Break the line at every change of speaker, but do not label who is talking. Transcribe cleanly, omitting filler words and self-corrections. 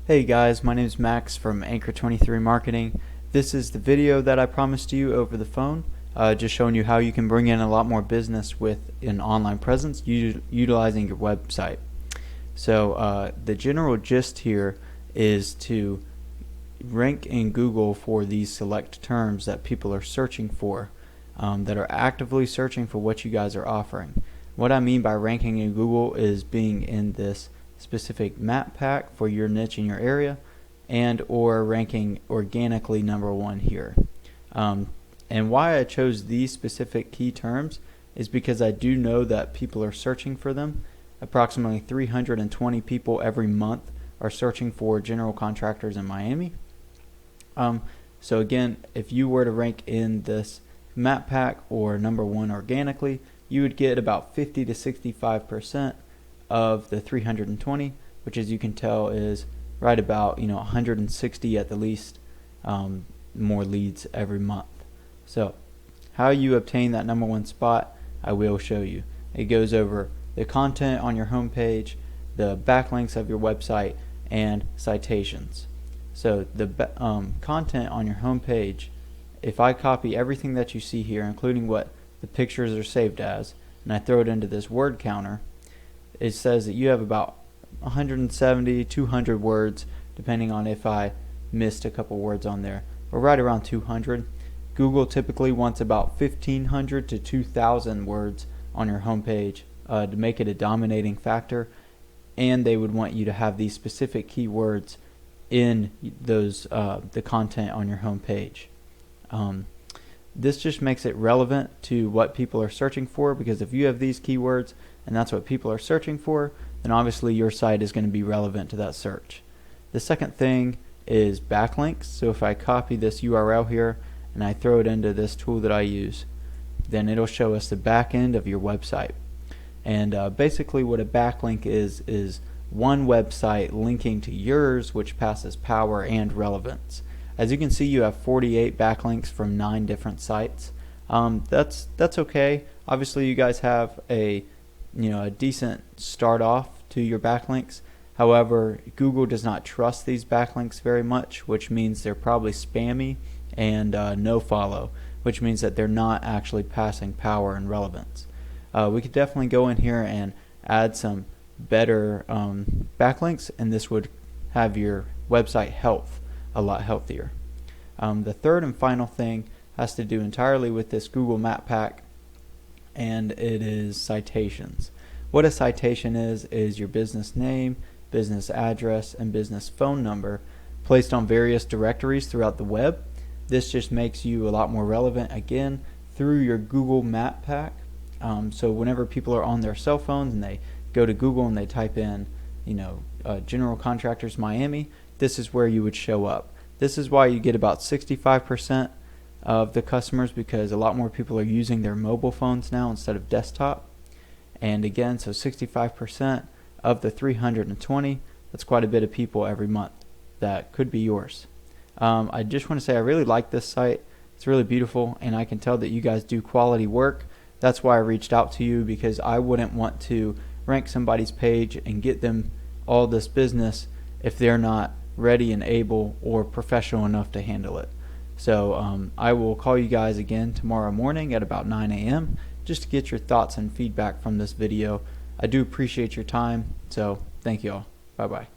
Hey guys, my name is Max from Anchor 23 Marketing. This is the video that I promised you over the phone, just showing you how you can bring in a lot more business with an online presence utilizing your website. So the general gist here is to rank in Google for these select terms that people are searching for, that are actively searching for what you guys are offering. What I mean by ranking in Google is being in this specific map pack for your niche in your area, and or ranking organically #1 here. And why I chose these specific key terms is because I do know that people are searching for them. Approximately 320 people every month are searching for general contractors in Miami. So again, if you were to rank in this map pack or #1 organically, you would get about 50 to 65% of the 320, which as you can tell is right about 160 at the least more leads every month. So how you obtain that #1 spot, I will show you. It goes over the content on your homepage, the backlinks of your website, and citations. So the content on your homepage, if I copy everything that you see here, including what the pictures are saved as, and I throw it into this word counter, it says that you have about 170, 200 words, depending on if I missed a couple words on there, or right around 200. Google typically wants about 1,500 to 2,000 words on your homepage to make it a dominating factor, and they would want you to have these specific keywords in those the content on your homepage. This just makes it relevant to what people are searching for, because if you have these keywords and that's what people are searching for, then obviously your site is going to be relevant to that search. The second thing is backlinks. So if I copy this URL here and I throw it into this tool that I use, then it'll show us the back end of your website. And basically what a backlink is one website linking to yours, which passes power and relevance. As you can see, you have 48 backlinks from 9 different sites. That's okay. Obviously you guys have a decent start off to your backlinks. However, Google does not trust these backlinks very much, which means they're probably spammy and no follow, which means that they're not actually passing power and relevance. We could definitely go in here and add some better backlinks, and this would have your website health a lot healthier. The third and final thing has to do entirely with this Google Map Pack, and it is citations. What a citation is your business name, business address, and business phone number placed on various directories throughout the web. This just makes you a lot more relevant, again, through your Google Map Pack. So whenever people are on their cell phones and they go to Google and they type in general contractors Miami, this is where you would show up. This is why you get about 65% of the customers, because a lot more people are using their mobile phones now instead of desktop. And again, so 65% of the 320, that's quite a bit of people every month. That could be yours. I just want to say I really like this site. It's really beautiful, and I can tell that you guys do quality work. That's why I reached out to you, because I wouldn't want to rank somebody's page and get them all this business if they're not ready and able or professional enough to handle it. So I will call you guys again tomorrow morning at about 9 a.m. just to get your thoughts and feedback from this video. I do appreciate your time, so thank you all. Bye bye.